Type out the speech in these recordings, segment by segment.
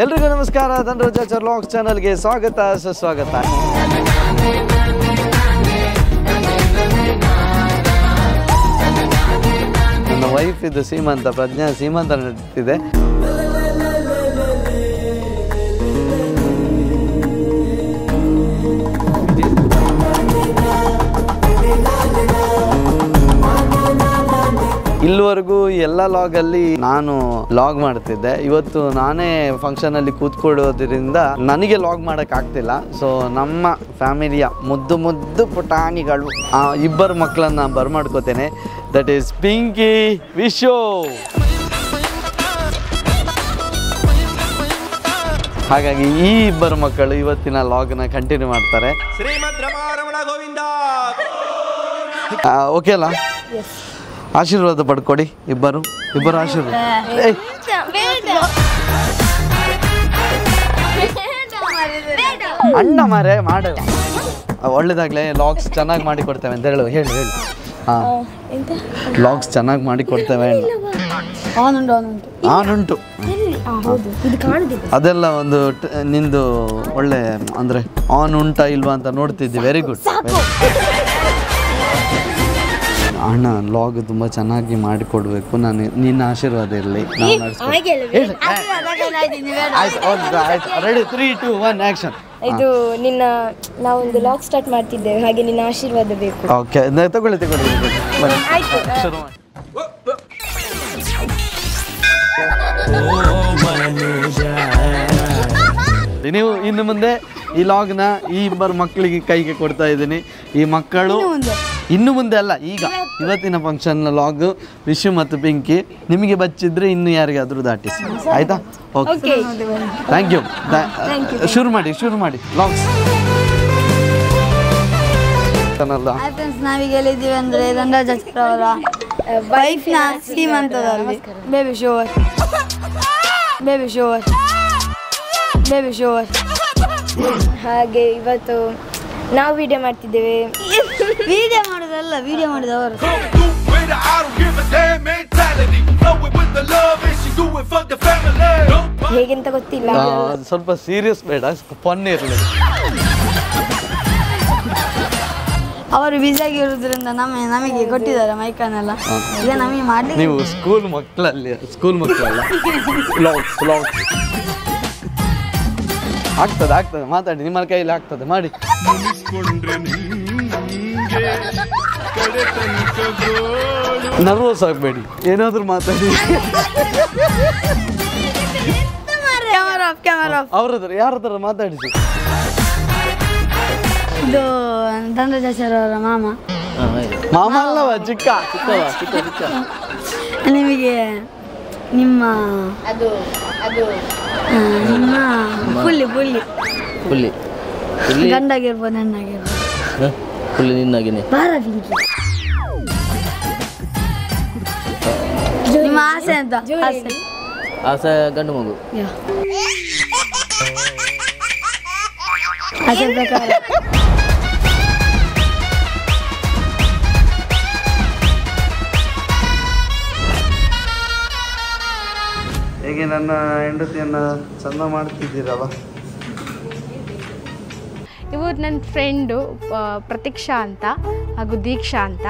ಎಲ್ರಿಗೂ ನಮಸ್ಕಾರ. ಧನರಾಜ ವ್ಲಾಗ್ಸ್ ಚಾನಲ್ಗೆ ಸ್ವಾಗತ ಸುಸ್ವಾಗತ. ನನ್ನ ವೈಫ್ ಇದು ಸೀಮಂತ, ಪ್ರಜ್ಞಾ ಸೀಮಂತ ನಡೀತಿದೆ. ಇಲ್ಲಿವರೆಗೂ ಎಲ್ಲ ಲಾಗಲ್ಲಿ ನಾನು ಲಾಗ್ ಮಾಡ್ತಿದ್ದೆ. ಇವತ್ತು ನಾನೇ ಫಂಕ್ಷನಲ್ಲಿ ಕೂತ್ಕೊಳ್ಳೋದ್ರಿಂದ ನನಗೆ ಲಾಗ್ ಮಾಡಕ್ ಆಗ್ತಿಲ್ಲ. ಸೊ ನಮ್ಮ ಫ್ಯಾಮಿಲಿಯ ಮುದ್ದು ಮುದ್ದು ಪುಟಾಣಿಗಳು ಇಬ್ಬರು ಮಕ್ಕಳನ್ನ ಬರ್ಮಾಡ್ಕೋತೇನೆ. ದಟ್ ಈಸ್ ಪಿಂಕಿ ವಿಶೋ. ಹಾಗಾಗಿ ಈ ಇಬ್ಬರು ಮಕ್ಕಳು ಇವತ್ತಿನ ಲಾಗ್ನ ಕಂಟಿನ್ಯೂ ಮಾಡ್ತಾರೆ. ಓಕೆ ಅಲ್ಲ? ಆಶೀರ್ವಾದ ಪಡ್ಕೊಡಿ ಇಬ್ಬರು ಆಶೀರ್ವಾದ. ಅಣ್ಣ ಮಾರೆ ಮಾಡ ಒಳ್ಳೇದಾಗ್ಲೇ. ಲಾಗ್ಸ್ ಚೆನ್ನಾಗಿ ಮಾಡಿ ಕೊಡ್ತೇವೆ ಅಂತ ಹೇಳು. ಹಾಂ, ಲಾಗ್ಸ್ ಚೆನ್ನಾಗಿ ಮಾಡಿ ಕೊಡ್ತೇವೆ. ಆನುಂಟು ಅದೆಲ್ಲ ಒಂದು ನಿಂದು ಒಳ್ಳೆ ಅಂದರೆ ಆನ್ ಉಂಟಾ ಇಲ್ವಾ ಅಂತ ನೋಡ್ತಿದ್ವಿ. Very good. ಅಣ್ಣ ಲಾಗ್ ತುಂಬ ಚೆನ್ನಾಗಿ ಮಾಡಿಕೊಡ್ಬೇಕು. ನಿನ್ನ ಆಶೀರ್ವಾದ ಇರಲಿ. Ready 3, 2, 1 action. ಇದು ನಿನ್ನ ನಾವೊಂದು ಲಾಗ್ ಸ್ಟಾರ್ಟ್ ಮಾಡ್ತಿದ್ದೇವೆ, ಹಾಗೆ ನಿನ್ನ ಆಶೀರ್ವಾದ ಬೇಕು. ಓಕೆ, ತಗೊಳ್ಳಿ. ನೀವು ಇನ್ನು ಮುಂದೆ ಈ ಲಾಗ್ನ ಈ ಇಬ್ಬರು ಮಕ್ಕಳಿಗೆ ಕೈಗೆ ಕೊಡ್ತಾ ಇದ್ದೀನಿ. ಈ ಮಕ್ಕಳು ಇನ್ನು ಮುಂದೆ ಅಲ್ಲ, ಈಗ ಇವತ್ತಿನ ಫಂಕ್ಷನ್ ಲಾಗ್ ವಿಶು ಮತ್ತು ಪಿಂಕಿ. ನಿಮಗೆ ಬಚ್ಚಿದ್ರೆ ಇನ್ನು ಯಾರಿಗಾದ್ರೂ ದಾಟಿಸಿ, ಆಯ್ತಾ? Okay, thank you. ಶುರು ಮಾಡಿ ಲಾಗ್ಸ್. ನಾವೀಗ ಎಲ್ಲಿದ್ದೀವಿ ಅಂದರೆ ಧನರಾಜ್ ಅವರ ವೈಫ್ನ ಸೀಮಂತದಲ್ಲಿ ಬೇಬಿ ಶೋವರ್. ಹಾಗೆ ಇವತ್ತು ನಾವು ವಿಡಿಯೋ ಮಾಡ್ತಿದ್ದೇವೆ. ವಿಡಿಯೋ ಮಾಡಿದವರು ಹೇಗೆಂತ ಗೊತ್ತಿಲ್ಲ. ಸ್ವಲ್ಪ ಸೀರಿಯಸ್ ಬೇಡ, ಫನ್ ಇರಲಿ. ಅವರು ಬಿಸಿಯಾಗಿರೋದ್ರಿಂದ ನಮಗೆ ಕೊಟ್ಟಿದ್ದಾರೆ ಮೈಕನ್ನೆಲ್ಲ. ಈಗ ನಮಗೆ ಮಾಡಿ ನೀವು ಸ್ಕೂಲ್ ಮಕ್ಕಳಲ್ಲ. ಆಗ್ತದೆ ಮಾತಾಡಿ, ನಿಮ್ಮ ಕೈಯಲ್ಲಿ ಆಗ್ತದೆ ಮಾಡಿ. ನರ್ವಸ್ ಆಗಬೇಡಿ, ಏನಾದರೂ ಮಾತಾಡಿ. ಅವ್ರದ್ರ ಯಾರ ಹತ್ರ ಮಾತಾಡಿಸಿ. ಇದು ಧನರಾಜ್ ಅವರ ಮಾಮ ಅಲ್ಲವ, ಚಿಕ್ಕ. ನಿಮಗೆ ನಿಮ್ಮ ನಿಮ್ಮ ಪುಲ್ಲಿ ಗಂಡಾಗಿರ್ಬೋದು, ಹೆಣ್ಣಾಗಿರ್ಬೋದು. ಪುಲ್ಲಿ ನಿನ್ನಾಗಿನೇ ಬಾರ ಪಿಂಕಿ. ನಿಮ್ಮ ಆಸೆ ಅಂತ? ಆಸೆ ಗಂಡು ಮಗು. ಆಸೆ ಪ್ರಕಾರ ಹೇಗೆ ನನ್ನ ಹೆಂಡತಿಯನ್ನು ಚಂದ ಮಾಡ್ತಿದ್ದೀರಲ್ಲ? ಇವರು ನನ್ನ ಫ್ರೆಂಡು ಪ್ರತೀಕ್ಷಾ ಅಂತ ಹಾಗೂ ದೀಕ್ಷಾ ಅಂತ.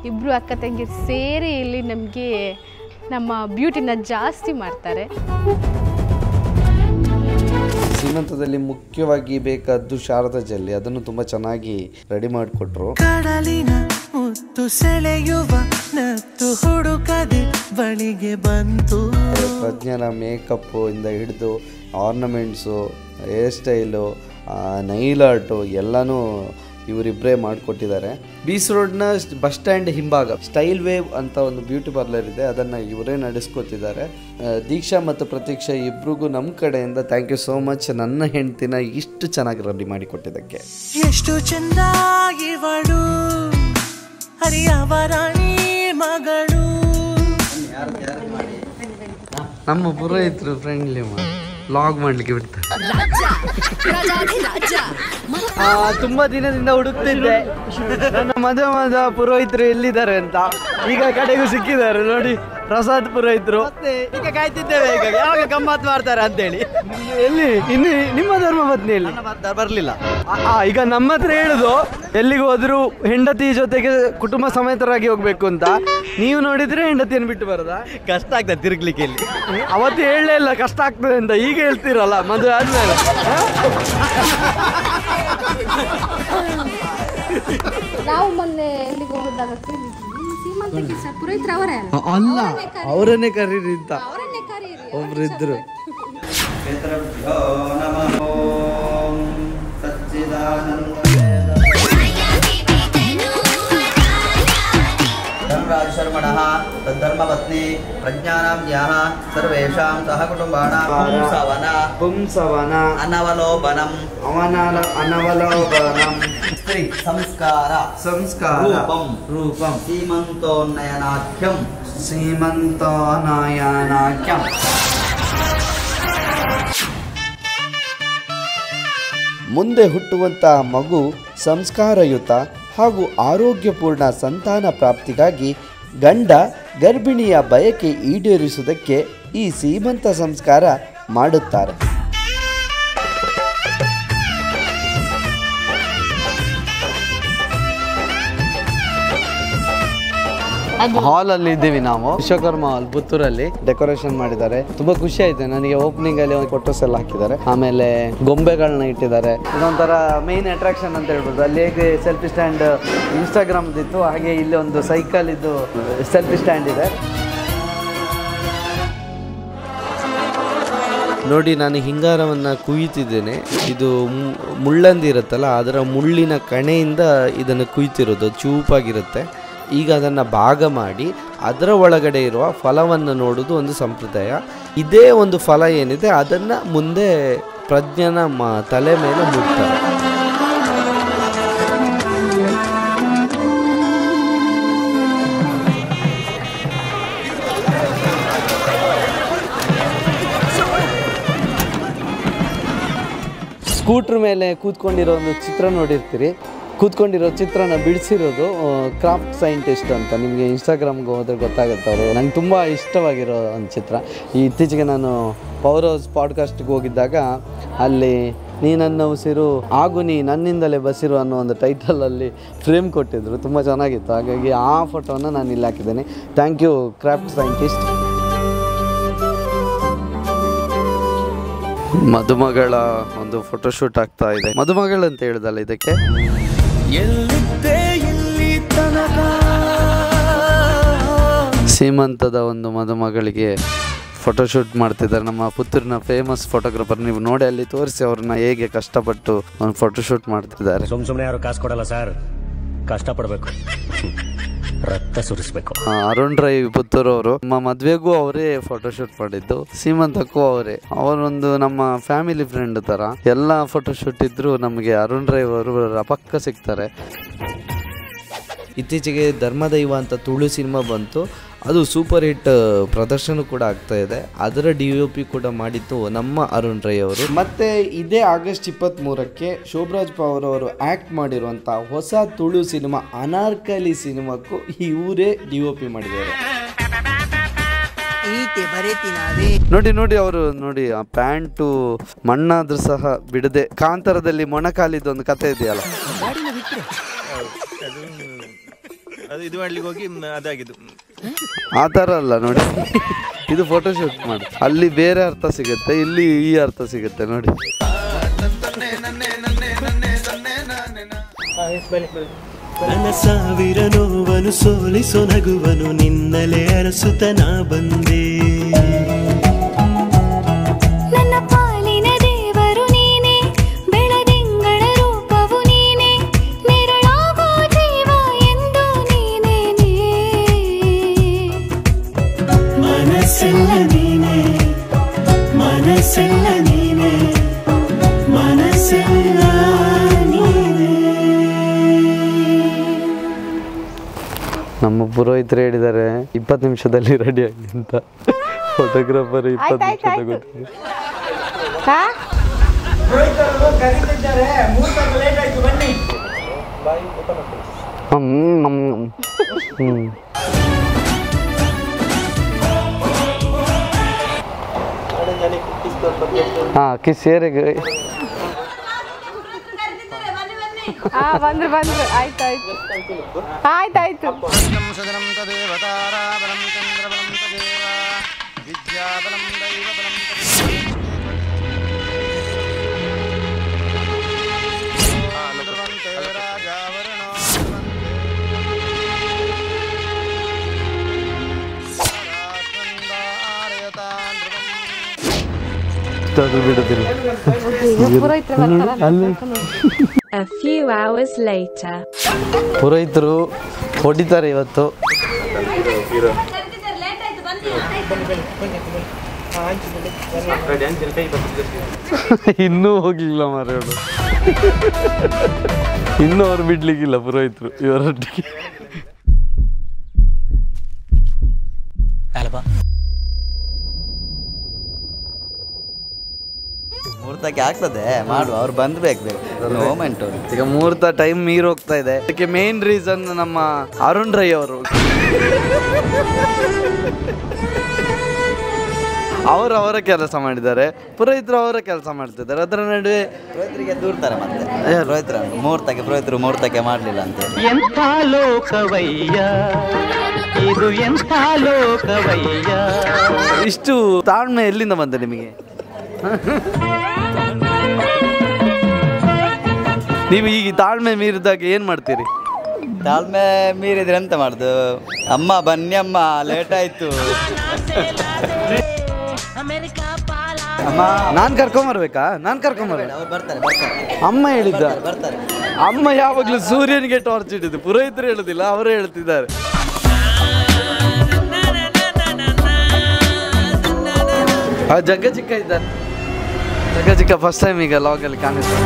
ಇಬ್ಬರು ಅಕ್ಕ ತಂಗಿ ಸೇರಿ ಇಲ್ಲಿ ನಮಗೆ ನಮ್ಮ ಬ್ಯೂಟಿನ ಜಾಸ್ತಿ ಮಾಡ್ತಾರೆ. ಸೀಮಂತದಲ್ಲಿ ಮುಖ್ಯವಾಗಿ ಬೇಕಾದ್ದು ಶಾರದಾ ಜಲ್ಲಿ. ಅದನ್ನು ತುಂಬ ಚೆನ್ನಾಗಿ ರೆಡಿ ಮಾಡಿಕೊಟ್ರು. ಕಡಲಿನ ಮುತ್ತು ಸೆಳೆಯುವ ನತ್ತು ಹುಡುಕದೆ ಬಳಿಗೆ ಬಂತು. ಪ್ರಜ್ಞಾನ ಮೇಕಪ್ಪು ಇಂದ ಹಿಡಿದು ಆರ್ನಮೆಂಟ್ಸು, ಹೇರ್ ಸ್ಟೈಲು, ನೈಲ್ ಆರ್ಟು ಎಲ್ಲನೂ ಇವರಿಬ್ಬರೇ ಮಾಡಿಕೊಟ್ಟಿದ್ದಾರೆ. ಬೀಚ್ ರೋಡ್ನ ಬಸ್ ಸ್ಟ್ಯಾಂಡ್ ಹಿಂಭಾಗ ಸ್ಟೈಲ್ ವೇವ್ ಅಂತ ಒಂದು ಬ್ಯೂಟಿ ಪಾರ್ಲರ್ ಇದೆ, ಅದನ್ನು ಇವರೇ ನಡೆಸ್ಕೊತಿದ್ದಾರೆ. ದೀಕ್ಷಾ ಮತ್ತು ಪ್ರತೀಕ್ಷಾ ಇಬ್ರಿಗೂ ನಮ್ಮ ಕಡೆಯಿಂದ ಥ್ಯಾಂಕ್ ಯು ಸೋ ಮಚ್. ನನ್ನ ಹೆಂಡ್ತಿನ ಇಷ್ಟು ಚೆನ್ನಾಗಿ ರೆಡಿ ಮಾಡಿಕೊಟ್ಟಿದ್ದಕ್ಕೆ. ಎಷ್ಟು ಚೆಂದಾಗಿವಳು ಹರಿಯವರಾಣಿ ಮಗಳು. ನಮ್ಮ ಪುರೋಹಿತರು ಫ್ರೆಂಡ್ಲಿ ಲಾಗ್ ಮಾಡ್ಲಿಕ್ಕೆ ಬಿಡ್ತಾರೆ. ತುಂಬಾ ದಿನದಿಂದ ಹುಡುಕ್ತಿದ್ದೆ ನನ್ನ ಮದುವೆ ಪುರೋಹಿತರು ಎಲ್ಲಿದ್ದಾರೆ ಅಂತ. ಈಗ ಕಡೆಗೂ ಸಿಕ್ಕಿದ್ದಾರೆ ನೋಡಿ. ಪ್ರಸಾದ್ ಪುರೋಹಿತರು. ಈಗ ಕಾಯ್ತಿದ್ದೇವೆ ಈಗ ಯಾವಾಗ ಗಮ್ಮತ್ ಮಾಡ್ತಾರೆ ಅಂತೇಳಿ. ಎಲ್ಲಿ ಇನ್ನು ನಿಮ್ಮ ಧರ್ಮ ಪತ್ನಿಯಲ್ಲಿ ಬರಲಿಲ್ಲ. ಈಗ ನಮ್ಮ ಹತ್ರ ಹೇಳುದು ಎಲ್ಲಿಗೆ ಹೋದ್ರು ಹೆಂಡತಿ ಜೊತೆಗೆ ಕುಟುಂಬ ಸಮೇತರಾಗಿ ಹೋಗ್ಬೇಕು ಅಂತ. ನೀವು ನೋಡಿದ್ರೆ ಹೆಂಡತಿಯನ್ನು ಬಿಟ್ಟು ಬರೋದಾ? ಕಷ್ಟ ಆಗ್ತದೆ ತಿರುಗ್ಲಿಕ್ಕೆ ಇಲ್ಲಿ. ಅವತ್ತು ಹೇಳಲೇ ಇಲ್ಲ ಕಷ್ಟ ಆಗ್ತದೆ ಅಂತ, ಈಗ ಹೇಳ್ತೀರಲ್ಲ ಮದುವೆ ಆದ್ಮೇಲೆ. ನಾವು ಮೊನ್ನೆ ಎಲ್ಲಿಗೆ ಹೋದಾಗ ಸೀಮಂತಕ್ಕೆ ಪುರೋಹಿತರು ಅವರೇ ಅಲ್ಲ, ಅವರನ್ನೇ ಕರೀರಿ ಅಂತ ಒಬ್ರು ಇದ್ರು. ಧರ್ಮರಾಜಶರ್ಮಣಃ ತದ್ಧರ್ಮಪತ್ನಿ ಪ್ರಜ್ಞಾನಾಮ್ಯಾಃ ಸರ್ವೇಷಾಂ ಸಹ ಕುಟುಂಬಾನಾಂ ಪುಂಸವನ ಅನವಲೋಬನಂ ಅನವಲೋಬನಂ ಸ್ತ್ರೀ ಸಂಸ್ಕಾರ ರೂಪಂ ಸೀಮಂತೋನ್ನಯನಾಖ್ಯಂ ಸೀಮಂತೋನಯನಾಖ್ಯಂ. ಮುಂದೆ ಹುಟ್ಟುವಂಥ ಮಗು ಸಂಸ್ಕಾರಯುತ ಹಾಗೂ ಆರೋಗ್ಯಪೂರ್ಣ ಸಂತಾನ ಪ್ರಾಪ್ತಿಗಾಗಿ ಗಂಡ ಗರ್ಭಿಣಿಯ ಬಯಕೆ ಈಡೇರಿಸುವುದಕ್ಕೆ ಈ ಸೀಮಂತ ಸಂಸ್ಕಾರ ಮಾಡುತ್ತಾರೆ. ಹಾಲಲ್ಲಿ ಇದ್ದೀವಿ ನಾವು, ವಿಶ್ವಕರ್ಮ ಹಾಲ್ ಪುತ್ತೂರಲ್ಲಿ ಡೆಕೋರೇಷನ್ ಮಾಡಿದ್ದಾರೆ. ತುಂಬಾ ಖುಷಿ ಆಯ್ತು ನನಗೆ. ಓಪನಿಂಗ್ ಅಲ್ಲಿ ಒಂದು ಫೋಟೋಸ್ ಎಲ್ಲ ಹಾಕಿದ್ದಾರೆ, ಆಮೇಲೆ ಗೊಂಬೆಗಳನ್ನ ಇಟ್ಟಿದ್ದಾರೆ. ಇದೊಂಥರ ಮೇನ್ ಅಟ್ರಾಕ್ಷನ್ ಅಂತ ಹೇಳ್ಬೋದು. ಅಲ್ಲಿ ಹೇಗೆ ಸೆಲ್ಫಿ ಸ್ಟ್ಯಾಂಡ್ ಇನ್ಸ್ಟಾಗ್ರಾಮ್ ಇತ್ತು, ಹಾಗೆ ಇಲ್ಲಿ ಒಂದು ಸೈಕಲ್ ಇದ್ದು ಸೆಲ್ಫಿ ಸ್ಟ್ಯಾಂಡ್ ಇದೆ. ನೋಡಿ, ನಾನು ಹಿಂಗಾರವನ್ನು ಕುಯ್ತಿದ್ದೇನೆ. ಇದು ಮುಳ್ಳಂದಿ ಇರುತ್ತಲ್ಲ, ಅದರ ಮುಳ್ಳಿನ ಕಣೆಯಿಂದ ಇದನ್ನು ಕುಯ್ತಿರೋದು, ಚೂಪಾಗಿರುತ್ತೆ. ಈಗ ಅದನ್ನು ಭಾಗ ಮಾಡಿ ಅದರ ಒಳಗಡೆ ಇರುವ ಫಲವನ್ನು ನೋಡೋದು ಒಂದು ಸಂಪ್ರದಾಯ. ಇದೇ ಒಂದು ಫಲ ಏನಿದೆ ಅದನ್ನು ಮುಂದೆ ಪ್ರಜ್ಞನ ತಲೆ ಮೇಲೆ ಮುಡ್ತಾರೆ. ಸ್ಕೂಟ್ರ್ ಮೇಲೆ ಕೂತ್ಕೊಂಡಿರೋ ಒಂದು ಚಿತ್ರ ನೋಡಿರ್ತೀರಿ. ಕೂತ್ಕೊಂಡಿರೋ ಚಿತ್ರನ ಬಿಡಿಸಿರೋದು ಕ್ರಾಫ್ಟ್ ಸೈಂಟಿಸ್ಟ್ ಅಂತ. ನಿಮಗೆ ಇನ್ಸ್ಟಾಗ್ರಾಮ್ಗೆ ಹೋದ್ರೆ ಗೊತ್ತಾಗುತ್ತೆ ಅವರು. ನಂಗೆ ತುಂಬ ಇಷ್ಟವಾಗಿರೋ ಒಂದು ಚಿತ್ರ. ಇತ್ತೀಚೆಗೆ ನಾನು ಪವರ್ ಹೌಸ್ ಪಾಡ್ಕಾಸ್ಟ್ಗೆ ಹೋಗಿದ್ದಾಗ ಅಲ್ಲಿ ನೀ ನನ್ನ ಉಸಿರು ಹಾಗೂ ನೀ ನನ್ನಿಂದಲೇ ಬಸಿರು ಅನ್ನೋ ಒಂದು ಟೈಟಲಲ್ಲಿ ಫ್ರೇಮ್ ಕೊಟ್ಟಿದ್ರು. ತುಂಬ ಚೆನ್ನಾಗಿತ್ತು. ಹಾಗಾಗಿ ಆ ಫೋಟೋನ ನಾನು ಇಲ್ಲಿ ಹಾಕಿದ್ದೇನೆ. Thank you craft scientist. ಮದುಮಗಳ ಒಂದು ಫೋಟೋಶೂಟ್ ಆಗ್ತಾ ಇದೆ. ಮದುಮಗಳು ಅಂತ ಹೇಳಿದಲ್ಲ ಇದಕ್ಕೆ. ಸೀಮಂತದ ಒಂದು ಮದುಮಗಳಿಗೆ ಫೋಟೋಶೂಟ್ ಮಾಡ್ತಿದ್ದಾರೆ ನಮ್ಮ ಪುತ್ತೂರಿನ ಫೇಮಸ್ ಫೋಟೋಗ್ರಾಫರ್. ನೀವು ನೋಡಿ ಅಲ್ಲಿ ತೋರಿಸಿ ಅವ್ರನ್ನ ಹೇಗೆ ಕಷ್ಟಪಟ್ಟು ಒಂದು ಫೋಟೋಶೂಟ್ ಮಾಡ್ತಿದ್ದಾರೆ. ಸುಮ್ಮನೆ ಯಾರು ಕಾಸು ಕೊಡಲ್ಲ ಸರ್, ಕಷ್ಟಪಡಬೇಕು, ರಕ್ತ ಸುರಿಸ್ಬೇಕು. ಅರುಣ್ ರೈ ಪುತ್ತೂರು ಅವರು ನಮ್ಮ ಮದ್ವೆಗೂ ಅವರೇ ಫೋಟೋಶೂಟ್ ಮಾಡಿದ್ದು, ಸೀಮಂತಕ್ಕೂ ಅವರೇ. ಅವರೊಂದು ನಮ್ಮ ಫ್ಯಾಮಿಲಿ ಫ್ರೆಂಡ್ ತರ. ಎಲ್ಲ ಫೋಟೋಶೂಟ್ ಇದ್ರು ನಮಗೆ ಅರುಣ್ ರೈ ಅವರು ಪಕ್ಕ ಸಿಗ್ತಾರೆ. ಇತ್ತೀಚೆಗೆ ಧರ್ಮದೈವ ಅಂತ ತುಳು ಸಿನಿಮಾ ಬಂತು. ಅದು ಸೂಪರ್ ಹಿಟ್ ಪ್ರದರ್ಶನ ಕೂಡ ಆಗ್ತಾ ಇದೆ. ಅದರ DOP ಕೂಡ ಮಾಡಿತ್ತು ನಮ್ಮ ಅರುಣ್ ರೈ ಅವರು. ಮತ್ತೆ ಇದೇ ಆಗಸ್ಟ್ 23ಕ್ಕೆ ಶೋಭರಾಜ್ ಪವರ್ ಅವರು ಆಕ್ಟ್ ಮಾಡಿರುವಂಥ ಹೊಸ ತುಳು ಸಿನಿಮಾ ಅನಾರ್ಕಲಿ ಸಿನಿಮಾಕ್ಕೂ ಇವರೇ DOP ಮಾಡಿದ್ದಾರೆ. ನೋಡಿ ನೋಡಿ ಅವರು ನೋಡಿ, ಆ ಪ್ಯಾಂಟು ಮಣ್ಣಾದ್ರೂ ಸಹ ಬಿಡದೆ. ಕಾಂತಾರದಲ್ಲಿ ಮೊಣಕಾಲಿದ್ದು ಒಂದು ಕತೆ ಇದೆಯಲ್ಲ, ಇದು ಮಾಡ್ಲಿಕ್ಕೆ ಹೋಗಿ ಅದಾಗಿದ್ದು ಆ ಥರ ಅಲ್ಲ ನೋಡಿ. ಇದು ಫೋಟೋಶೂಟ್ ಮಾಡಿ ಅಲ್ಲಿ ಬೇರೆ ಅರ್ಥ ಸಿಗುತ್ತೆ, ಇಲ್ಲಿ ಈ ಅರ್ಥ ಸಿಗುತ್ತೆ ನೋಡಿ. ನನ್ನ ಸಾವಿರ ನೋವನು ಸೋಲಿಸೋ ನಗುವನು ನಿನ್ನಲೆ ಅರಸುತನ ಬಂದೆ. ನನ್ನ ಪಾಲಿನ ದೇವರು ನೀನೆ, ಬೆಳದಿಂಗಳ ರೂಪವು ನೀನೆ, ನೆರಳಾಗೋ ಜೀವ ಎಂದು ನೀನೇನೆ. ಮನಸ್ಸೆಲ್ಲ ನೀನೆ, ಮನಸ್ಸೆಲ್ಲ ನೀನೆ, ಮನಸ್ಸೆಲ್ಲ ನೀನೆ. ನಮ್ಮ ಪುರೋಹಿತರು ಹೇಳಿದ್ದಾರೆ 20 ನಿಮಿಷದಲ್ಲಿ ರೆಡಿ ಆಗಿ ಅಂತ. ಫೋಟೋಗ್ರಾಫರ್ 20 ನಿಮಿಷದ ಗೊತ್ತಿದೆ. ಹಾಂ ಕಿಸೇರಿಗೆ ಬಂದ್ರು ಆಯ್ತಾಯ್ತು ಆಯ್ತಾಯ್ತು. A few hours later. ಪುರೋಹಿತರು ಹೊಡಿತಾರೆ ಇವತ್ತು. ಇನ್ನೂ ಹೋಗ್ಲಿಲ್ಲ ಮಾರೇಳು, ಇನ್ನೂ ಅವ್ರು ಬಿಡ್ಲಿಕ್ಕಿಲ್ಲ ಪುರೋಹಿತರು ಇವರೊಟ್ಟಿಗೆ. ಮುಹೂರ್ತಕ್ಕೆ ಆಗ್ತದೆ ಮಾಡುವ, ಅವ್ರು ಬಂದ್ಬೇಕು ಮೂಮೆಂಟ್. ಈಗ ಮುಹೂರ್ತ ಟೈಮ್ ಮೀರ್ ಹೋಗ್ತಾ ಇದೆ. ಅದಕ್ಕೆ ಮೇನ್ ರೀಸನ್ ನಮ್ಮ ಅರುಣ್ ರೈ ಅವರು. ಅವರ ಕೆಲಸ ಮಾಡಿದ್ದಾರೆ, ಪುರೋಹಿತರು ಅವರ ಕೆಲಸ ಮಾಡ್ತಿದ್ದಾರೆ. ಅದರ ನಡುವೆ ಪುರೋಹಿತರಿಗೆ ದೂರ್ತಾರೆ ಮತ್ತೆ ಪುರೋಹಿತರ ಪುರೋಹಿತರು ಮುಹೂರ್ತಕ್ಕೆ ಮಾಡಲಿಲ್ಲ ಅಂತ. ಎಂಥ ಲೋಕವಯ್ಯ ಇದು, ಎಂಥ ಲೋಕವಯ್ಯ. ಇಷ್ಟು ತಾಳ್ಮೆ ಎಲ್ಲಿಂದ ಬಂತೆ ನಿಮಗೆ? ನೀವು ಈಗ ತಾಳ್ಮೆ ಮೀರಿದಾಗ ಏನು ಮಾಡ್ತೀರಿ? ತಾಳ್ಮೆ ಮೀರಿದ್ರೆ ಎಂತ ಮಾಡುದು? ಅಮ್ಮ ಬನ್ನಿ ಅಮ್ಮ, ಲೇಟ್ ಆಯ್ತು. ನಾನು ಕರ್ಕೊಂಬರ್ಬೇಕಾ? ನಾನು ಕರ್ಕೊಂಬರ್ಬೇಕು. ಅವ್ರು ಬರ್ತಾರೆ ಅಮ್ಮ ಹೇಳಿದ್ದ. ಬರ್ತಾರೆ. ಅಮ್ಮ ಯಾವಾಗಲೂ ಸೂರ್ಯನಿಗೆ ಟಾರ್ಚ್ ಇಟ್ಟಿದ್ದು, ಪುರೋಹಿತರು ಹೇಳುದಿಲ್ಲ, ಅವರೇ ಹೇಳ್ತಿದ್ದಾರೆ. ಜಗ್ಗ ಚಿಕ್ಕ ಇದ್ದಾರೆ. ಜಗ್ಗ ಚಿಕ್ಕ ಫಸ್ಟ್ ಟೈಮ್ ಈಗ ಲಾಗಲ್ಲಿ ಕಾಣಿಸ್ತಾರೆ.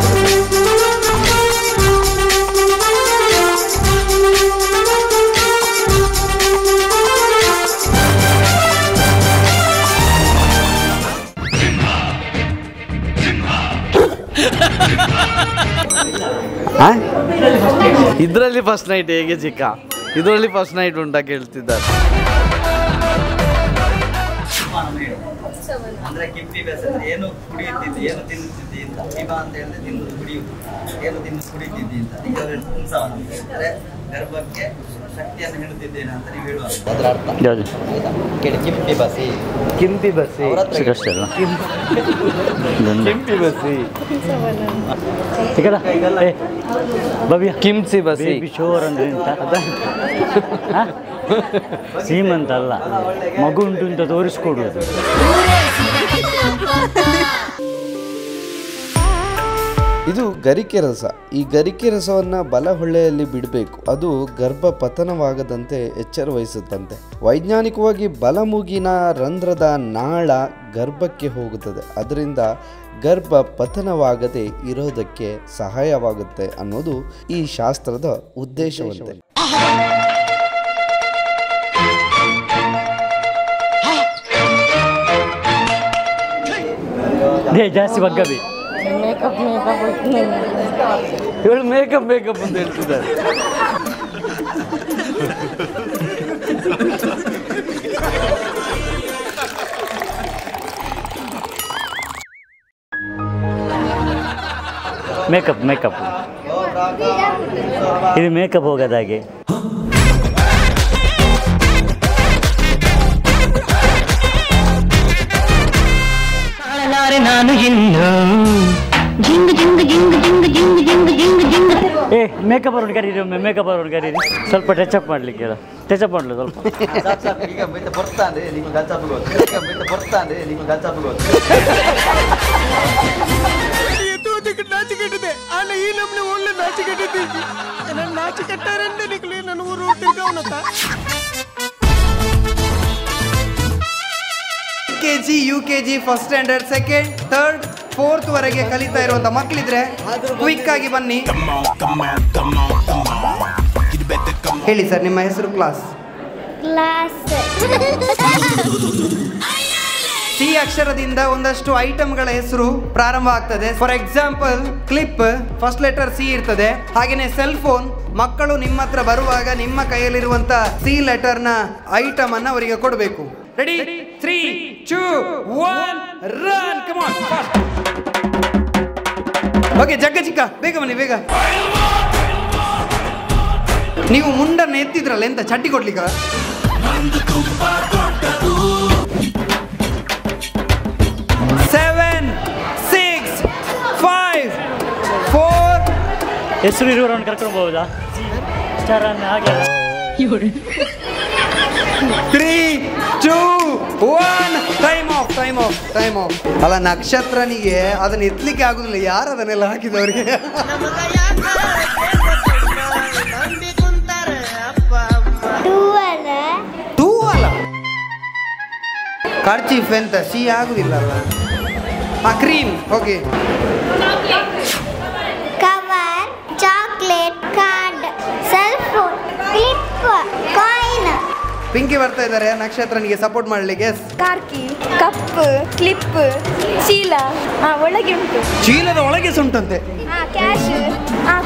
ಇದರಲ್ಲಿ ಫಸ್ಟ್ ನೈಟ್ ಹೇಗೆ ಚಿಕ್ಕ? ಇದರಲ್ಲಿ ಫಸ್ಟ್ ನೈಟ್ ಉಂಟಾ ಕೇಳ್ತಿದ್ದಾರೆ. ಅಂದ್ರೆ ಕಿಪ್ಪಿ ಬೇಸಂದ್ರೆ ಏನು ಕುಡಿಯುತ್ತಿದ್ದಿ, ಏನು ತಿನ್ನುತ್ತಿದ್ದಿ ಅಂತ. ಕಿಬ ಅಂತ ಹೇಳಿದ್ರೆ ತಿನ್ನುವುದು, ಕುಡಿಯುವುದು. ಏನು ತಿನ್ನು ಕುಡಿಯುತ್ತಿದ್ದಿ ಅಂತ. ಈಗ ಅಂದ್ರೆ ಗರ್ಭಕ್ಕೆ ಶಕ್ತಿಯನ್ನು ಹೇಳುತ್ತಿದ್ದೇನೆ ಅಂತ ನೀವು ಹೇಳುವ ಅದರ ಅರ್ಥ. ಕಿಂಪಿ ಬಸಿ, ಕಿಂಪಿ ಬಸಿ, ಕಿಂಪಿ ಬಸಿ, ಭವ್ಯ ಕಿಂಪ್ಸಿ ಬಸಿ. ಶೋರ್ ಅಂದ್ರೆ ಸೀಮಂತ ಅಲ್ಲ, ಮಗು ಉಂಟು ಅಂತ ತೋರಿಸ್ಕೊಡುವುದು. ಇದು ಗರಿಕೆ ರಸ. ಈ ಗರಿಕೆ ರಸವನ್ನು ಬಲಹೊಳ್ಳೆಯಲ್ಲಿ ಬಿಡಬೇಕು. ಅದು ಗರ್ಭ ಪತನವಾಗದಂತೆ ಎಚ್ಚರ ವಹಿಸುತ್ತಂತೆ. ವೈಜ್ಞಾನಿಕವಾಗಿ ಬಲಮೂಗಿನ ರಂಧ್ರದ ನಾಳ ಗರ್ಭಕ್ಕೆ ಹೋಗುತ್ತದೆ. ಅದರಿಂದ ಗರ್ಭ ಪತನವಾಗದೆ ಇರೋದಕ್ಕೆ ಸಹಾಯವಾಗುತ್ತೆ ಅನ್ನೋದು ಈ ಶಾಸ್ತ್ರದ ಉದ್ದೇಶವಂತೆ. ಜಾಸ್ತಿ ಬಗ್ಗಬಿ ಇವಳು ಮೇಕಪ್ ಅಂತ ಹೇಳ್ತಿದ್ದಾರೆ. ಮೇಕಪ್ ಇದು ಮೇಕಪ್ ಹೋಗೋದಾಗೆ. ನಾನು ಇನ್ನು ಮೇಕಪ್ ಅವ್ರನ್ನ ಕರೀರಿ, ಒಮ್ಮೆ ಮೇಕಪ್ ಅವ್ರನ್ನ ಕರೀರಿ. ಸ್ವಲ್ಪ ಟಚಪ್ ಮಾಡ್ಲಿಕ್ಕೆ, ಟಚಪ್ ಮಾಡಲು ಸ್ವಲ್ಪ. ಈಗ ಬರ್ತಾನೆ ನೀವು ಗಚ್ಚಾಪಗೋದು, ಬರ್ತಾನೆ ನೀವು ಗಚ್ಚಾಪಗೋದು. ನಾಚಿಕೆಟ್ಟಿದೆ ಅಲ್ಲ, ಈ ನಮ್ನೆ ಒಳ್ಳೆ ನಾಚಿಕೆಟ್ಟಿದ್ದೀವಿ. ನಾನು ನಾಚಿಕೆಟ್ಟಾರಂತೆ ನಿಕ್ಲಿ ನನ್ನ ಊರು ತಿರ್ಗಾವನತ್ತ. KG, UKG, first standard, second, third, fourth ವರೆಗೆ ಕಲಿತಾ ಇರುವಂತ ಮಕ್ಕಳಿದ್ರೆ ಕ್ವಿಕ್ ಆಗಿ ಬನ್ನಿ. ಹೇಳಿ ಸರ್, ನಿಮ್ಮ ಹೆಸರು, ಕ್ಲಾಸ್? ಸಿ ಅಕ್ಷರದಿಂದ ಒಂದಷ್ಟು ಐಟಮ್ಗಳ ಹೆಸರು ಪ್ರಾರಂಭ ಆಗ್ತದೆ. For example clip, first letter C ಇರ್ತದೆ. ಹಾಗೇನೆ ಸೆಲ್ ಫೋನ್. ಮಕ್ಕಳು ನಿಮ್ಮ ಹತ್ರ ಬರುವಾಗ ನಿಮ್ಮ ಕೈಯಲ್ಲಿರುವಂತ ಸಿ ಲೆಟರ್ನ ಐಟಮ್ ಅನ್ನ ಅವರಿಗೆ ಕೊಡಬೇಕು. Ready 3 2 1 run come on fast. Okay Jagga ಚಿಕ್ಕ ಬೇಗ ಬನ್ನಿ ಬೇಗ. ನೀವು ಮುಂಡನ್ನು ಎತ್ತಿದ್ರಲ್ಲ ಎಂತ ಚಡ್ಡಿ ಕೊಡ್ಲಿಕ್ಕ? 7 6 5 4 ಹೆಸರು ಇರುವವರನ್ನು ಕರ್ಕೊಂಡು ಹೋಗುದಾ ಚರನ್ ಹಾಗೆ 3 2 1 ಟೈಮ್ ಆಫ್. ಅಲ್ಲ ನಕ್ಷತ್ರನಿಗೆ ಅದನ್ನ ಎತ್ತಲಿಕ್ಕೆ ಆಗುದಿಲ್ಲ. ಯಾರು ಅದನ್ನೆಲ್ಲ ಹಾಕಿದವರಿಗೆ? ತೂವಲ ಕರ್ಚೀಫ್ ಎಂತ ಸಿ ಆಗುದಿಲ್ಲ ಅಲ್ಲ. Cream. Okay cover, chocolate, card, cell phone, clip, coin. Pinky ಬರ್ತಾ ಇದ್ದಾರೆ ನಕ್ಷತ್ರನಿಗೆ ಸಪೋರ್ಟ್ ಮಾಡ್ಲಿಕ್ಕೆ. ಕಾರ್ಕಿ, ಕಪ್, ಕ್ಲಿಪ್, ಚೀಲ ಒಳಗೆ ಉಂಟು. ಚೀಲದ ಒಳಗೆ ಉಂಟಂತೆ. ಕ್ಯಾಶ್,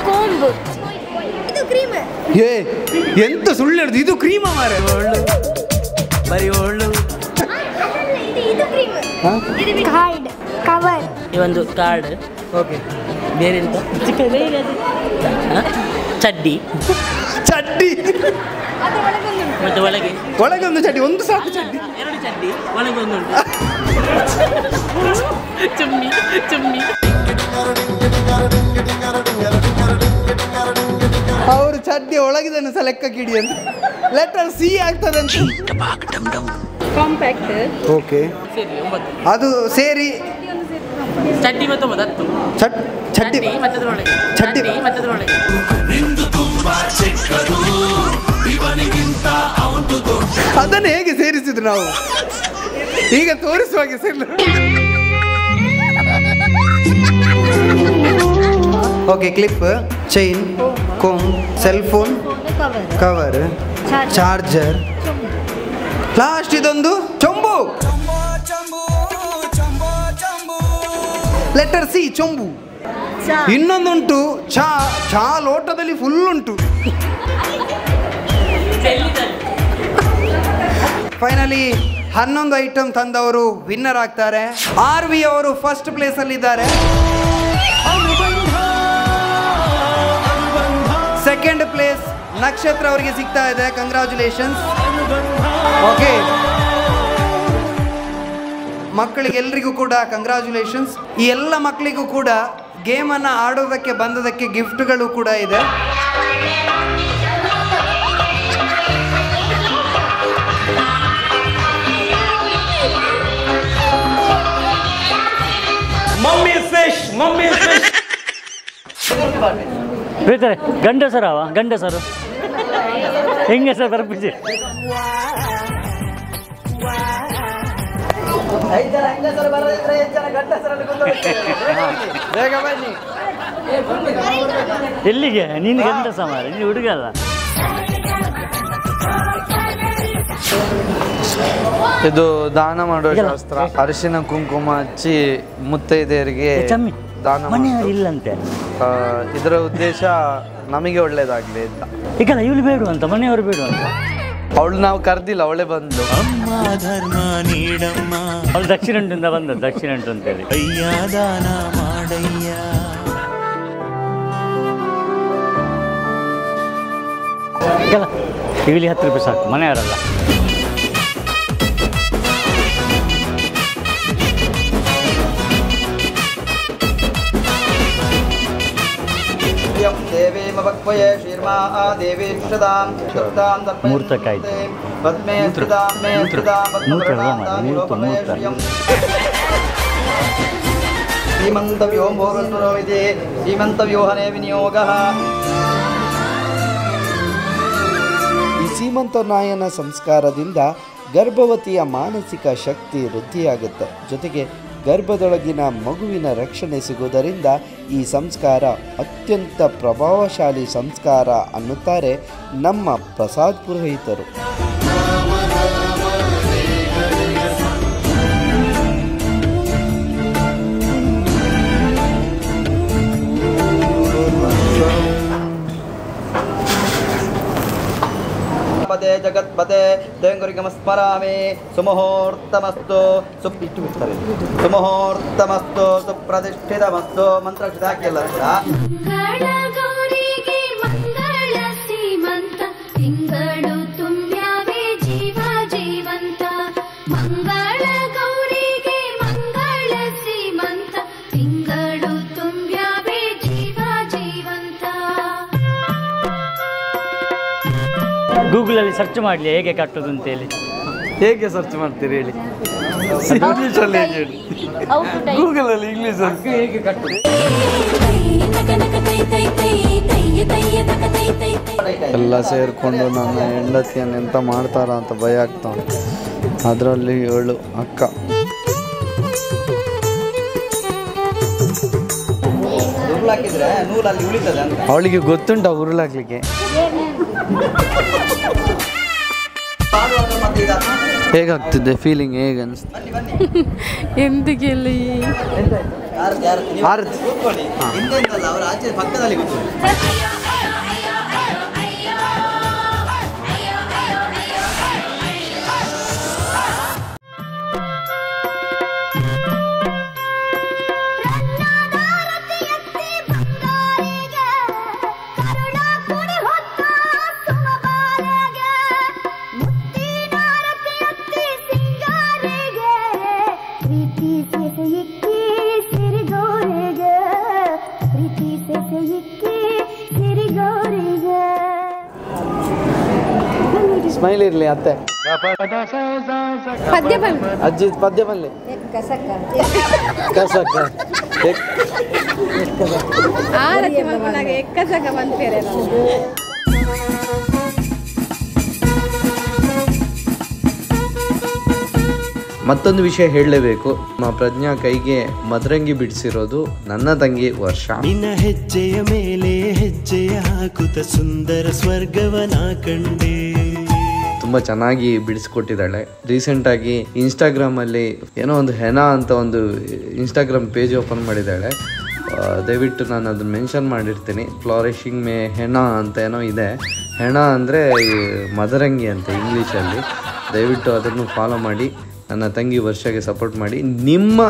ಕೋಂಬು, ಇದು ಕ್ರೀಮ್. ಏ ಎಂತ ಸುಳ್ಳು ಹೇಳಿದ್ರು, ಇದು ಕ್ರೀಮ ಮಾರೆ. ಬರೀ ಒಳ್ಳು ಇದು ಕ್ರೀಮ್. ಕಾರ್ಡ್, ಕವರ್, ಈ ಒಂದು ಕಾರ್ಡ್. ಓಕೆ ಬೇರೆ ಎಂತ ಚಿಕ್ಕ ಬೇರೆ ಅದು ಚಡ್ಡಿ ಮತ್ತೆ ಒಳಗೆ ಒಂದು ಚಡ್ಡಿ, ಒಂದು ಸಾಕು ಚಡ್ಡಿ. 2 ಚಡ್ಡಿ ಒಳಗೆ ಒಂದು ಉಂಟು. ಚುಮ್ಮಿ ಅವರು ಚಡ್ಡಿ ಒಳಗಿದನ್ನು ಸಹ ಲೆಕ್ಕಕ್ಕಿಡಿ ಅಂತ. ಲೆಟರ್ ಸಿ ಆಗ್ತದೆ ಅಂತ. ಕಾಂಪ್ಯಾಕ್ಟ್. ಓಕೆ ಸರಿ 9 ಅದು ಸೇರಿ ಚಡ್ಡಿ ಮತ್ತು 10 ಚಡ್ಡಿ ಮತ್ತದರೊಳಗೆ ಚಡ್ಡಿ ಮತ್ತದರೊಳಗೆ ಅದನ್ನು ಹೇಗೆ ಸೇರಿಸಿದ್ರು ನಾವು ಈಗ ತೋರಿಸುವಾಗೆ sir. Okay clip, chain, comb, cell phone, cover, charger, last ಇದೊಂದು ಚೊಂಬು. Letter C ಚೊಂಬು. ಇನ್ನೊಂದುಂಟು ಚಾ ಲೋಟದಲ್ಲಿ ಫುಲ್ ಉಂಟು. ಫೈನಲಿ 11 ಐಟಮ್ ತಂದವರು ವಿನ್ನರ್ ಆಗ್ತಾರೆ. RV ಅವರು ಫಸ್ಟ್ ಪ್ಲೇಸ್ ಅಲ್ಲಿ ಇದ್ದಾರೆ. ಸೆಕೆಂಡ್ ಪ್ಲೇಸ್ ನಕ್ಷತ್ರ ಅವರಿಗೆ ಸಿಗ್ತಾ ಇದೆ. ಕಂಗ್ರಾಚುಲೇಷನ್ಸ್. ಓಕೆ ಮಕ್ಕಳಿಗೆ ಎಲ್ರಿಗೂ ಕೂಡ ಕಂಗ್ರಾಚುಲೇಷನ್ಸ್. ಈ ಎಲ್ಲ ಮಕ್ಕಳಿಗೂ ಕೂಡ ಗೇಮನ್ನು ಆಡೋದಕ್ಕೆ ಬಂದದಕ್ಕೆ ಗಿಫ್ಟ್ಗಳು ಕೂಡ ಇದೆ. ಹೇಳ್ತಾರೆ ಗಂಡಸರು ಹೆಂಗಸರು ಬರ್ಬಿಸಿ. ಎಲ್ಲಿಗೆ ನೀನು ಗಂಡಸ ಮಾರ, ನೀನು ಹುಡುಗ ಅಲ್ಲ. ಇದು ದಾನ ಮಾಡುವ ಶಾಸ್ತ್ರ. ಅರಿಶಿನ ಕುಂಕುಮ ಹಚ್ಚಿ ಮುತ್ತೈದೆಯರಿಗೆ ದಾನ ಇಲ್ಲಂತೆ. ಇದರ ಉದ್ದೇಶ ನಮಗೆ ಒಳ್ಳೇದಾಗ್ಲಿ ಅಂತ. ಈಗಲ್ಲ ಇವಳು ಬೇಡು ಅಂತ, ಮನೆಯವರು ಬೇಡು ಅಂತ. ಅವಳು ನಾವು ಕರ್ದಿಲ್ಲ, ಅವಳೇ ಬಂದು. ಅವಳು ದಕ್ಷಿಣಂಟಿಂದ ಬಂದದ್ದು, ದಕ್ಷಿಣಂಟು ಅಂತೇಳಿ. ಅಯ್ಯ ದಾನ ಮಾಡಯ್ಯ. ಈಗಲ್ಲ ಇವಳಿ 10 ರೂಪಾಯಿ ಸಾಕು, ಮನೆಯವರಲ್ಲ. ಈ ಸೀಮಂತನಾಯನ ಸಂಸ್ಕಾರದಿಂದ ಗರ್ಭವತಿಯ ಮಾನಸಿಕ ಶಕ್ತಿ ವೃದ್ಧಿಯಾಗುತ್ತೆ. ಜೊತೆಗೆ ಗರ್ಭದೊಳಗಿನ ಮಗುವಿನ ರಕ್ಷಣೆ ಸಿಗುವುದರಿಂದ ಈ ಸಂಸ್ಕಾರ ಅತ್ಯಂತ ಪ್ರಭಾವಶಾಲಿ ಸಂಸ್ಕಾರ ಅನ್ನುತ್ತಾರೆ ನಮ್ಮ ಪ್ರಸಾದ್ ಪುರೋಹಿತರು. ಜಗತ್ಪತೆ ದೇಂಗುರಿಗಮಸ್ಮರಾಮಿ ಸುಮುಹೂರ್ತಮಸ್ತು ಇಟ್ಟು ಬಿಡ್ತಾರೆ ಸುಮುಹೂರ್ತಮಸ್ತು ಸುಪ್ರತಿಷ್ಠಿತಮಸ್ತು ಮಂತ್ರ ಹಾಕಿಲ್ಲ ತಿಂಗಳು ತುಂಬ್ಯಾವೆ ಜೀವ ಜೀವಂತ ಮಂಗಳ ಗೌರಿಗೆ ಮಂಗಳ ಸೀಮಂತ ತಿಂಗಳು ತುಂಬ್ಯಾವೆ ಜೀವ ಜೀವಂತ. ಗೂಗಲಲ್ಲಿ ಸರ್ಚ್ ಮಾಡಲಿ ಹೇಗೆ ಕಟ್ಟೋದು ಅಂತೇಳಿ. ಹೇಗೆ ಸರ್ಚ್ ಮಾಡ್ತೀರಿ ಹೇಳಿ? ಇಂಗ್ಲೀಷಲ್ಲಿ ಹೇಳಿ. ಗೂಗಲಲ್ಲಿ ಇಂಗ್ಲೀಷಲ್ಲಿ ಹೇಗೆ ಕಟ್ಟೋದು? ಎಲ್ಲ ಸೇರಿಕೊಂಡು ನನ್ನ ಹೆಂಡತಿಯನ್ನು ಎಂತ ಮಾಡ್ತಾರ ಅಂತ ಭಯ ಆಗ್ತಾ ಉಂಟು. ಅದರಲ್ಲಿ ಇವಳು ಅಕ್ಕ. ಅವಳಿಗೆ ಗೊತ್ತುಂಟ ಉರುಳಾಕ್ಲಿಕ್ಕೆ. ಹೇಗಾಗ್ತಿದೆ ಫೀಲಿಂಗ್? ಹೇಗೆ ಅನಿಸ್ತು? ಎಂದಿಗೆಲ್ಲ ಪಕ್ಕದಲ್ಲಿ ಸ್ಮೈಲ್ ಇರಲಿ ಅತ್ತೆ. ಅಜ್ಜಿ ಪದ್ಯ ಬನ್ನಿ. ಕಸಕ ಮತ್ತೊಂದು ವಿಷಯ ಹೇಳಲೇಬೇಕು. ಪ್ರಜ್ಞಾ ಕೈಗೆ ಮದರಂಗಿ ಬಿಡಿಸಿರೋದು ನನ್ನ ತಂಗಿ ವರ್ಷ. ನಿನ್ನ ಹೆಜ್ಜೆಯ ಮೇಲೆ ಹೆಜ್ಜೆಯ ಹಾಕುತ್ತ ಸುಂದರ ಸ್ವರ್ಗವನ ಕಂಡೆ. ತುಂಬ ಚೆನ್ನಾಗಿ ಬಿಡಿಸ್ಕೊಟ್ಟಿದ್ದಾಳೆ. ರೀಸೆಂಟಾಗಿ ಇನ್ಸ್ಟಾಗ್ರಾಮಲ್ಲಿ ಏನೋ ಒಂದು ಹೆನಾ ಅಂತ ಒಂದು ಇನ್ಸ್ಟಾಗ್ರಾಮ್ ಪೇಜ್ ಓಪನ್ ಮಾಡಿದ್ದಾಳೆ. ದಯವಿಟ್ಟು ನಾನು ಅದನ್ನು ಮೆನ್ಷನ್ ಮಾಡಿರ್ತೀನಿ. ಫ್ಲಾರಿಶಿಂಗ್ ಮೇ ಹೆನಾ ಅಂತ ಏನೋ ಇದೆ. ಹೆಣಾ ಅಂದರೆ ಮದರಂಗಿ ಅಂತ ಇಂಗ್ಲೀಷಲ್ಲಿ. ದಯವಿಟ್ಟು ಅದನ್ನು ಫಾಲೋ ಮಾಡಿ ನನ್ನ ತಂಗಿ ವರ್ಷಗೆ ಸಪೋರ್ಟ್ ಮಾಡಿ. ನಿಮ್ಮ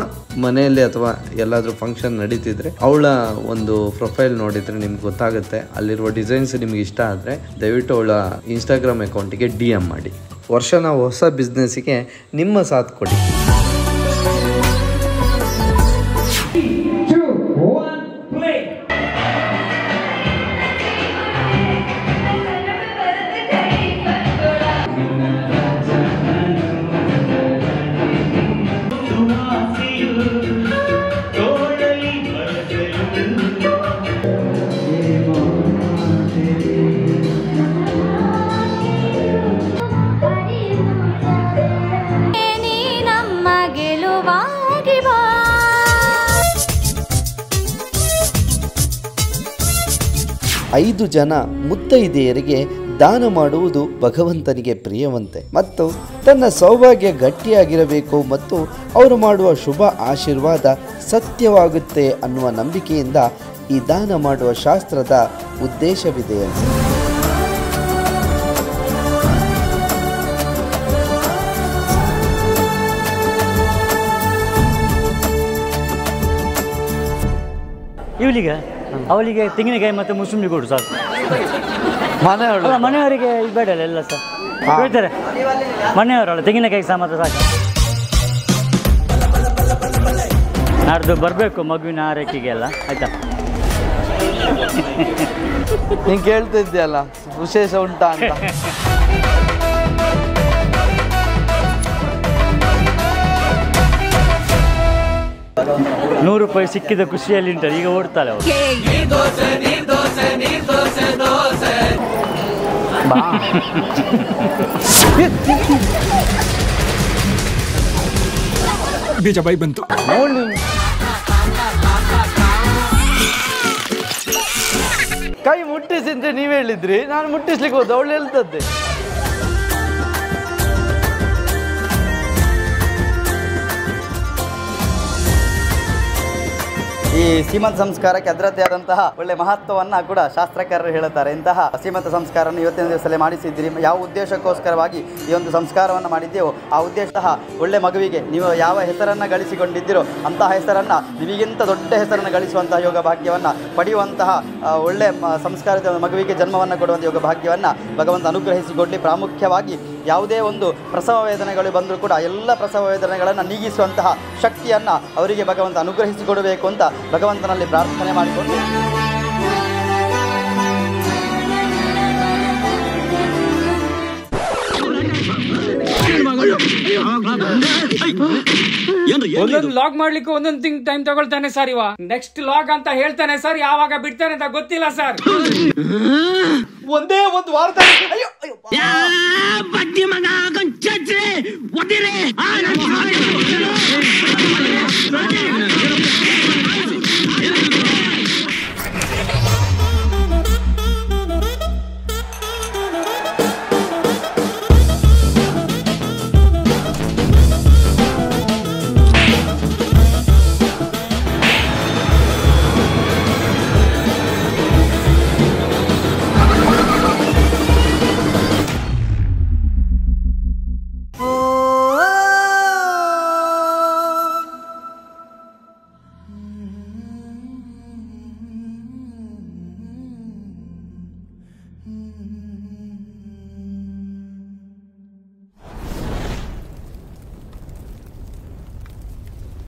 ಮನೆಯಲ್ಲಿ ಅಥವಾ ಎಲ್ಲಾದರೂ ಫಂಕ್ಷನ್ ನಡೀತಿದ್ರೆ ಅವಳ ಒಂದು ಪ್ರೊಫೈಲ್ ನೋಡಿದರೆ ನಿಮ್ಗೆ ಗೊತ್ತಾಗುತ್ತೆ. ಅಲ್ಲಿರುವ ಡಿಸೈನ್ಸ್ ನಿಮ್ಗೆ ಇಷ್ಟ ಆದರೆ ದಯವಿಟ್ಟು ಅವಳ ಇನ್ಸ್ಟಾಗ್ರಾಮ್ ಅಕೌಂಟಿಗೆ DM ಮಾಡಿ. ವರ್ಷನ ಹೊಸ ಬಿಸ್ನೆಸ್ಸಿಗೆ ನಿಮ್ಮ ಸಾಥ್ ಕೊಡಿ. ಐದು ಜನ ಮುತ್ತೈದೆಯರಿಗೆ ದಾನ ಮಾಡುವುದು ಭಗವಂತನಿಗೆ ಪ್ರಿಯವಂತೆ ಮತ್ತು ತನ್ನ ಸೌಭಾಗ್ಯ ಗಟ್ಟಿಯಾಗಿರಬೇಕು ಮತ್ತು ಅವರು ಮಾಡುವ ಶುಭ ಆಶೀರ್ವಾದ ಸತ್ಯವಾಗುತ್ತೆ ಅನ್ನುವ ನಂಬಿಕೆಯಿಂದ ಈ ದಾನ ಮಾಡುವ ಶಾಸ್ತ್ರದ ಉದ್ದೇಶವಿದೆಯಂತೆ. ಅವಳಿಗೆ ತೆಂಗಿನಕಾಯಿ ಮತ್ತು ಮುಸುಂಬಿ ಕೊಡು ಸಾಕು. ಮನೆಯವರಿಗೆ ಬೇಡ ಅಲ್ಲ ಎಲ್ಲ ಸರ್ ಹೇಳ್ತಾರೆ. ಮನೆಯವರಲ್ಲ ತೆಂಗಿನಕಾಯಿ ಸಹ ಮಾತ್ರ ಸಾಕು. ನಾಡ್ದು ಬರಬೇಕು ಮಗುವಿನ ಆರೈಕೆಗೆ ಎಲ್ಲ ಆಯ್ತಾ? ನೀನು ಕೇಳ್ತಿದ್ಯಲ್ಲ ವಿಶೇಷ ಉಂಟಾ ಅಂತ. 100 ರೂಪಾಯಿ ಸಿಕ್ಕಿದ ಖುಷಿಯಲ್ಲಿ ಉಂಟಲ್ಲ, ಈಗ ಓಡ್ತಾಳೆ ಅವಳು. ಬೀಜ ಬೈ ಬಂತು. ಕೈ ಮುಟ್ಟಿಸಿ ಅಂತ ನೀವು ಹೇಳಿದ್ರಿ, ನಾನು ಮುಟ್ಟಿಸ್ಲಿಕ್ಕೆ ಹೋದ, ಅವಳು ಹೇಳ್ತದ್ದೆ. ಈ ಸೀಮಂತ ಸಂಸ್ಕಾರಕ್ಕೆ ಅದರದ್ದೇ ಆದಂತಹ ಒಳ್ಳೆ ಮಹತ್ವವನ್ನು ಕೂಡ ಶಾಸ್ತ್ರಕಾರರು ಹೇಳುತ್ತಾರೆ. ಇಂತಹ ಸೀಮಂತ ಸಂಸ್ಕಾರವನ್ನು ಇವತ್ತಿನ ದಿವಸದಲ್ಲಿ ಮಾಡಿಸಿದ್ದೀರಿ. ಯಾವ ಉದ್ದೇಶಕ್ಕೋಸ್ಕರವಾಗಿ ಈ ಒಂದು ಸಂಸ್ಕಾರವನ್ನು ಮಾಡಿದ್ದೇವೋ ಆ ಉದ್ದೇಶ ಒಳ್ಳೆ ಮಗುವಿಗೆ ನೀವು ಯಾವ ಹೆಸರನ್ನು ಗಳಿಸಿಕೊಂಡಿದ್ದೀರೋ ಅಂತಹ ಹೆಸರನ್ನು ನಿಮಗಿಂತ ದೊಡ್ಡ ಹೆಸರನ್ನು ಗಳಿಸುವಂತಹ ಯೋಗ ಭಾಗ್ಯವನ್ನು ಪಡೆಯುವಂತಹ ಒಳ್ಳೆ ಸಂಸ್ಕಾರದ ಮಗುವಿಗೆ ಜನ್ಮವನ್ನು ಕೊಡುವಂಥ ಯೋಗ ಭಾಗ್ಯವನ್ನು ಭಗವಂತ ಅನುಗ್ರಹಿಸಿಕೊಡಲಿ. ಪ್ರಾಮುಖ್ಯವಾಗಿ ಯಾವುದೇ ಒಂದು ಪ್ರಸವ ವೇದನೆಗಳು ಬಂದರೂ ಕೂಡ ಎಲ್ಲ ಪ್ರಸವ ವೇದನೆಗಳನ್ನು ನೀಗಿಸುವಂತಹ ಶಕ್ತಿಯನ್ನು ಅವರಿಗೆ ಭಗವಂತ ಅನುಗ್ರಹಿಸಿಕೊಡಬೇಕು ಅಂತ ಭಗವಂತನಲ್ಲಿ ಪ್ರಾರ್ಥನೆ ಮಾಡಿಕೊಂಡು ಒಂದೊಂದು ಲಾಗ್ ಮಾಡ್ಲಿಕ್ಕೆ ಒಂದೊಂದು ತಿಂಗ್ ಟೈಮ್ ತಗೊಳ್ತಾನೆ ಸರ್. ಇವ ನೆಕ್ಸ್ಟ್ ಲಾಗ್ ಅಂತ ಹೇಳ್ತಾನೆ ಸರ್, ಯಾವಾಗ ಬಿಡ್ತಾನೆ ಅಂತ ಗೊತ್ತಿಲ್ಲ ಸರ್. ಒಂದೇ ಒಂದು ವಾರದಲ್ಲಿ